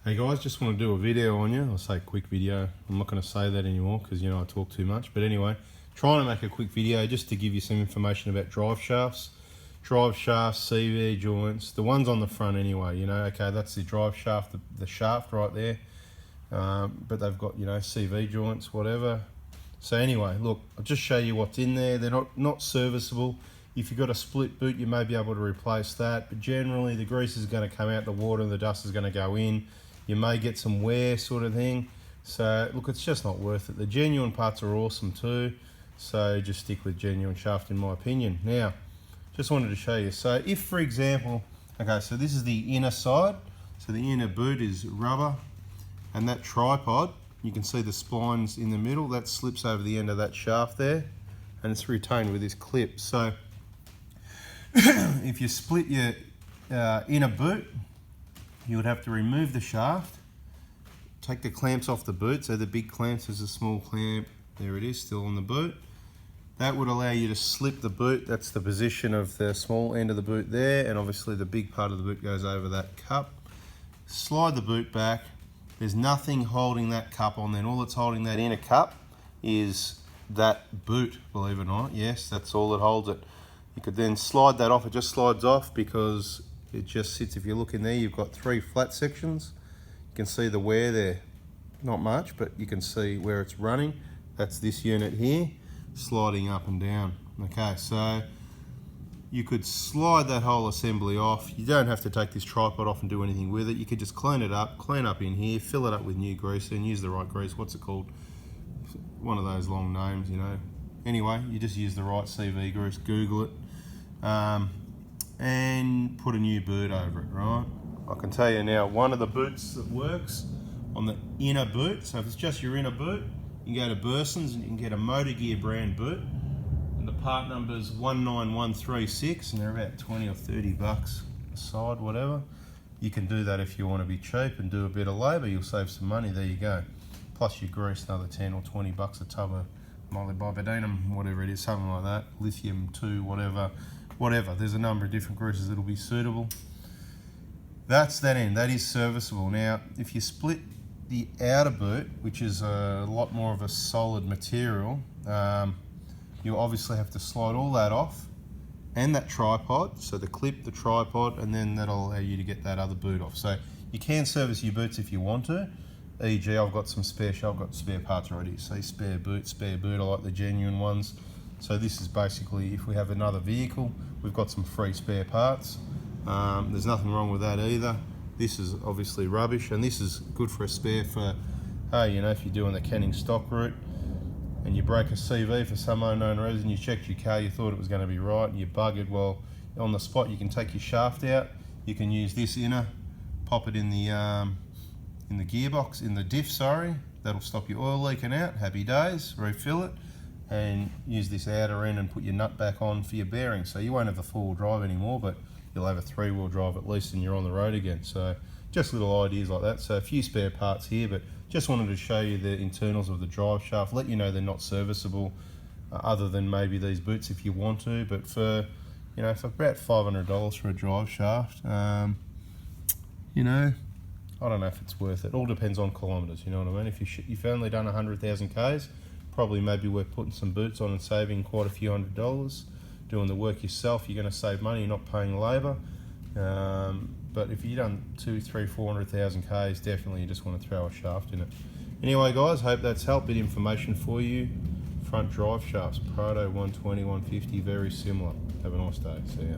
Hey guys, just want to do a video on you. I'll say quick video. I'm not going to say that anymore because you know I talk too much. But anyway, trying to make a quick video just to give you some information about drive shafts, CV joints, the ones on the front anyway. You know, okay, that's the drive shaft, the shaft right there. But they've got, you know, CV joints, whatever. So anyway, look, I'll just show you what's in there. They're not serviceable. If you've got a split boot, you may be able to replace that. But generally, the grease is going to come out the water and the dust is going to go in. You may get some wear sort of thing. So look, it's just not worth it. The genuine parts are awesome too. So just stick with genuine shaft in my opinion. Now, just wanted to show you. So if, for example, okay, so this is the inner side. So the inner boot is rubber, and that tripod, you can see the splines in the middle, that slips over the end of that shaft there, and it's retained with this clip. So if you split your inner boot, you would have to remove the shaft, take the clamps off the boot. So the big clamps, there's a small clamp, there it is, still on the boot. That would allow you to slip the boot. That's the position of the small end of the boot there, and obviously the big part of the boot goes over that cup. Slide the boot back. There's nothing holding that cup on there. All that's holding that inner cup is that boot, believe it or not. Yes, that's all that holds it. You could then slide that off. It just slides off because it just sits. If you look in there, you've got 3 flat sections. You can see the wear there. Not much, but you can see where it's running. That's this unit here, sliding up and down. Okay, so you could slide that whole assembly off. You don't have to take this tripod off and do anything with it. You could just clean up in here, fill it up with new grease and use the right grease. What's it called? One of those long names, you know. Anyway, you just use the right CV grease, Google it. And put a new boot over it, right? I can tell you now, one of the boots that works on the inner boot, so if it's just your inner boot, you can go to Burson's and you can get a Motor Gear brand boot, and the part number is 19136, and they're about 20 or 30 bucks a side, whatever. You can do that if you want to be cheap and do a bit of labour. You'll save some money. There you go. Plus you grease another 10 or 20 bucks a tub of molybdenum, whatever it is, something like that, lithium 2, whatever. There's a number of different greases that'll be suitable. That's that end. That is serviceable. Now, if you split the outer boot, which is a lot more of a solid material, you obviously have to slide all that off, and that tripod, so the clip, the tripod, and then that'll allow you to get that other boot off. So you can service your boots if you want to. E.g., I've got some spare parts already. So spare boot, I like the genuine ones. So this is basically, if we have another vehicle, we've got some free spare parts. There's nothing wrong with that either. This is obviously rubbish, and this is good for a spare for, hey, you know, if you're doing the Canning stock route and you break a CV for some unknown reason, you checked your car, you thought it was going to be right, and you buggered, well, on the spot you can take your shaft out, you can use this inner, pop it in the gearbox, in the diff, sorry, that'll stop your oil leaking out, happy days, refill it, and use this outer end and put your nut back on for your bearings. So you won't have a 4-wheel drive anymore, but you'll have a 3-wheel drive at least, and you're on the road again. So just little ideas like that. So a few spare parts here, but just wanted to show you the internals of the drive shaft, let you know they're not serviceable, other than maybe these boots if you want to. But for, you know, for about $500 for a drive shaft, you know, I don't know if it's worth it. All depends on kilometres, you know what I mean? If you've only done 100,000 Ks, probably maybe we're putting some boots on and saving quite a few $100s. Doing the work yourself, you're going to save money, you're not paying labour. But if you've done 200,000, 300,000, 400,000 Ks, definitely you just want to throw a shaft in it. Anyway guys, hope that's helped. Bit of information for you. Front drive shafts, Prado 120, 150, very similar. Have a nice day. See ya.